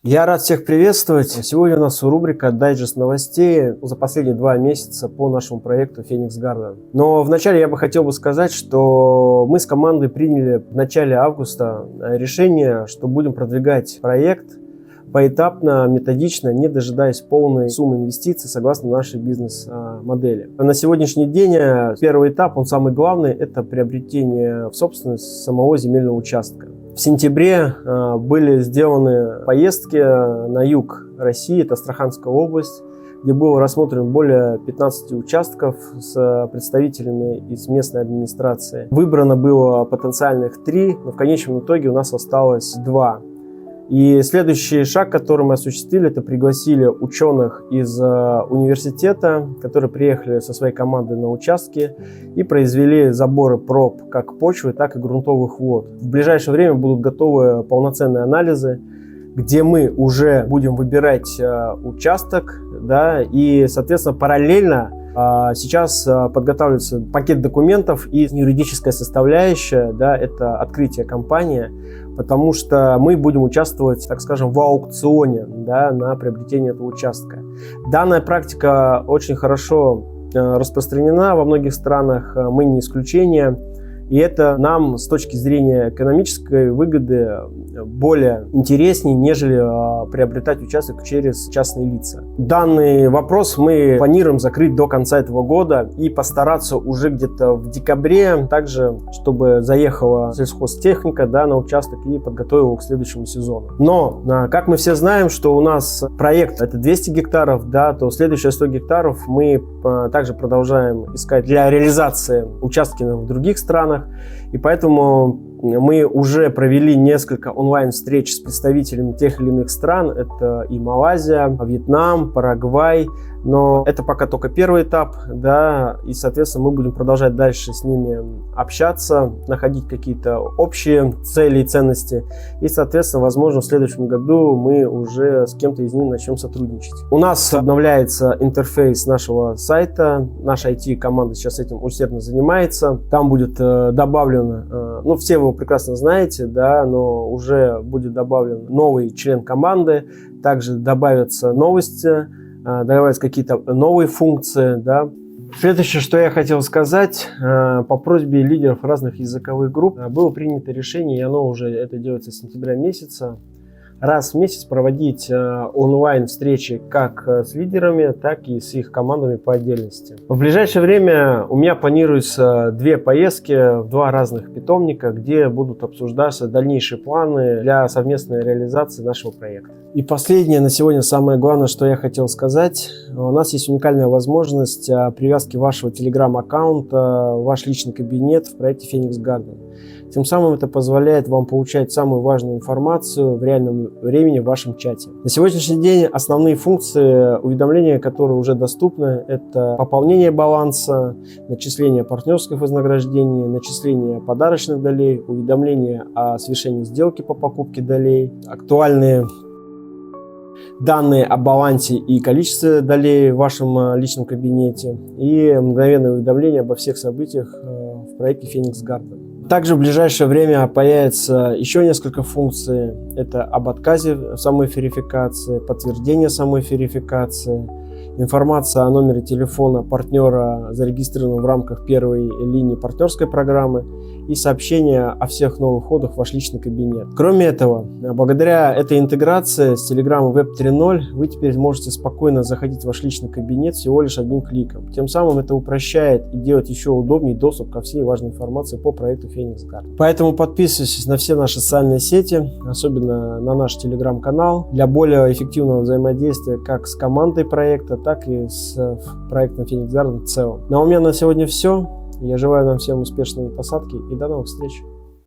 Я рад всех приветствовать. Сегодня у нас рубрика «Дайджест новостей» за последние 2 месяца по нашему проекту Phoenix Garden. Но вначале я бы хотел сказать, что мы с командой приняли в начале августа решение, что будем продвигать проект поэтапно, методично, не дожидаясь полной суммы инвестиций согласно нашей бизнес-модели. На сегодняшний день первый этап, он самый главный, это приобретение в собственность самого земельного участка. В сентябре были сделаны поездки на юг России, это Астраханская область, где было рассмотрено более 15 участков с представителями из местной администрации. Выбрано было потенциальных 3, но в конечном итоге у нас осталось 2. И следующий шаг, который мы осуществили, это пригласили ученых из университета, которые приехали со своей командой на участки и произвели заборы проб как почвы, так и грунтовых вод. В ближайшее время будут готовы полноценные анализы, где мы уже будем выбирать участок, да, и, соответственно, параллельно сейчас подготавливается пакет документов и юридическая составляющая, да, это открытие компании, потому что мы будем участвовать, так скажем, в аукционе, да, на приобретение этого участка. Данная практика очень хорошо распространена во многих странах, мы не исключение. И это нам с точки зрения экономической выгоды более интереснее, нежели приобретать участок через частные лица. Данный вопрос мы планируем закрыть до конца этого года и постараться уже где-то в декабре, также, чтобы заехала сельхозтехника, да, на участок и подготовила его к следующему сезону. Но, как мы все знаем, что у нас проект это 200 гектаров, да, то следующие 100 гектаров мы также продолжаем искать для реализации участки в других странах. И поэтому мы уже провели несколько онлайн-встреч с представителями тех или иных стран. Это и Малайзия, Вьетнам, Парагвай. Но это пока только первый этап, да, и, соответственно, мы будем продолжать дальше с ними общаться, находить какие-то общие цели и ценности. И, соответственно, возможно, в следующем году мы уже с кем-то из них начнем сотрудничать. У нас обновляется интерфейс нашего сайта. Наша IT-команда сейчас этим усердно занимается. Там будет добавлено, ну, все вы его прекрасно знаете, да, но уже будет добавлен новый член команды. Также добавятся новости, добавятся какие-то новые функции, да. Следующее, что я хотел сказать, по просьбе лидеров разных языковых групп было принято решение, и оно уже это делается с сентября месяца, раз в месяц проводить онлайн-встречи как с лидерами, так и с их командами по отдельности. В ближайшее время у меня планируются 2 поездки в 2 разных питомника, где будут обсуждаться дальнейшие планы для совместной реализации нашего проекта. И последнее на сегодня, самое главное, что я хотел сказать. У нас есть уникальная возможность привязки вашего Telegram-аккаунта в ваш личный кабинет в проекте Phoenix Garden. Тем самым это позволяет вам получать самую важную информацию в реальном времени в вашем чате. На сегодняшний день основные функции уведомления, которые уже доступны, это пополнение баланса, начисление партнерских вознаграждений, начисление подарочных долей, уведомление о совершении сделки по покупке долей, актуальные данные о балансе и количестве долей в вашем личном кабинете и мгновенное уведомление обо всех событиях в проекте Phoenix Garden. Также в ближайшее время появится еще несколько функций. Это об отказе самой верификации, подтверждение самой верификации, информация о номере телефона партнера, зарегистрированного в рамках первой линии партнерской программы, и сообщение о всех новых входах в ваш личный кабинет. Кроме этого, благодаря этой интеграции с Telegram Web 3.0 вы теперь можете спокойно заходить в ваш личный кабинет всего лишь одним кликом. Тем самым это упрощает и делает еще удобнее доступ ко всей важной информации по проекту Phoenix Garden. Поэтому подписывайтесь на все наши социальные сети, особенно на наш Telegram-канал, для более эффективного взаимодействия как с командой проекта, так и с проектом Phoenix Garden в целом. Ну а у меня на сегодня все. Я желаю нам всем успешной посадки и до новых встреч.